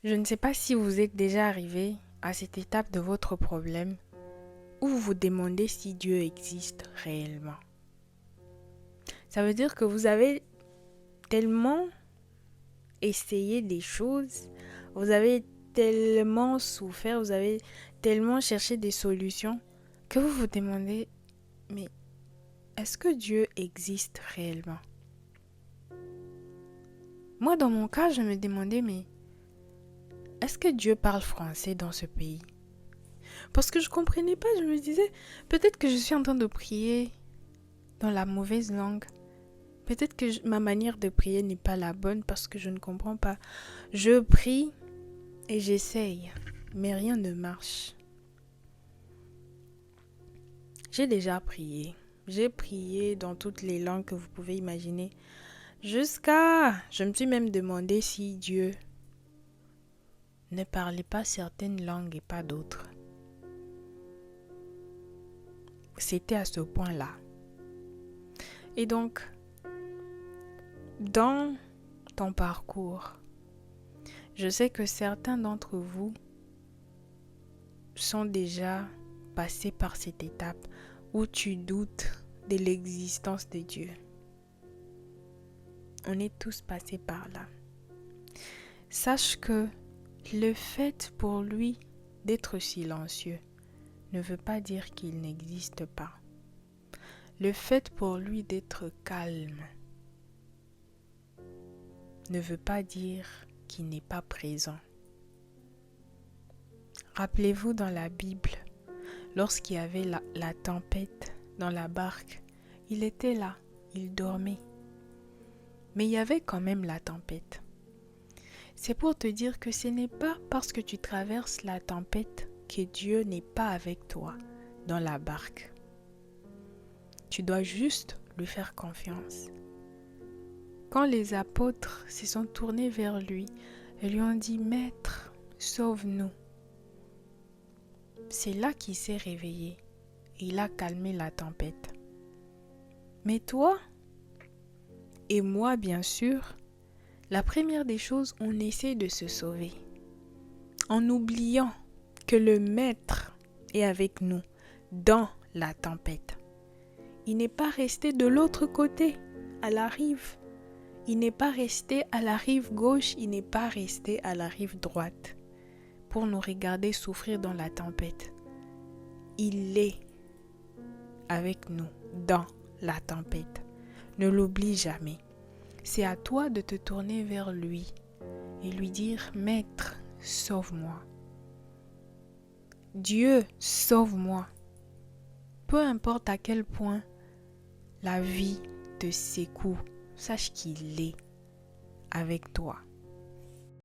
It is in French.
Je ne sais pas si vous êtes déjà arrivé à cette étape de votre problème où vous vous demandez si Dieu existe réellement. Ça veut dire que vous avez tellement essayé des choses, vous avez tellement souffert, vous avez tellement cherché des solutions que vous vous demandez, mais est-ce que Dieu existe réellement? Moi, dans mon cas, je me demandais, mais est-ce que Dieu parle français dans ce pays? Parce que je comprenais pas, je me disais, peut-être que je suis en train de prier dans la mauvaise langue. Peut-être que ma manière de prier n'est pas la bonne parce que je ne comprends pas. Je prie et j'essaye, mais rien ne marche. J'ai déjà prié. J'ai prié dans toutes les langues que vous pouvez imaginer. Je me suis même demandé si Dieu ne parlait pas certaines langues et pas d'autres. C'était à ce point-là. Et donc, dans ton parcours, je sais que certains d'entre vous sont déjà passés par cette étape où tu doutes de l'existence de Dieu. On est tous passés par là. Sache que le fait pour lui d'être silencieux ne veut pas dire qu'il n'existe pas. Le fait pour lui d'être calme ne veut pas dire qu'il n'est pas présent. Rappelez-vous dans la Bible, lorsqu'il y avait la tempête dans la barque, il était là, il dormait. Mais il y avait quand même la tempête. C'est pour te dire que ce n'est pas parce que tu traverses la tempête que Dieu n'est pas avec toi dans la barque. Tu dois juste lui faire confiance. Quand les apôtres se sont tournés vers lui et lui ont dit « Maître, sauve-nous », c'est là qu'il s'est réveillé et il a calmé la tempête. Mais toi et moi, bien sûr, la première des choses, on essaie de se sauver en oubliant que le Maître est avec nous dans la tempête. Il n'est pas resté de l'autre côté, à la rive. Il n'est pas resté à la rive gauche, il n'est pas resté à la rive droite pour nous regarder souffrir dans la tempête. Il est avec nous dans la tempête. Ne l'oublie jamais. C'est à toi de te tourner vers lui et lui dire « Maître, sauve-moi. Dieu, sauve-moi. » Peu importe à quel point la vie te secoue, sache qu'il est avec toi.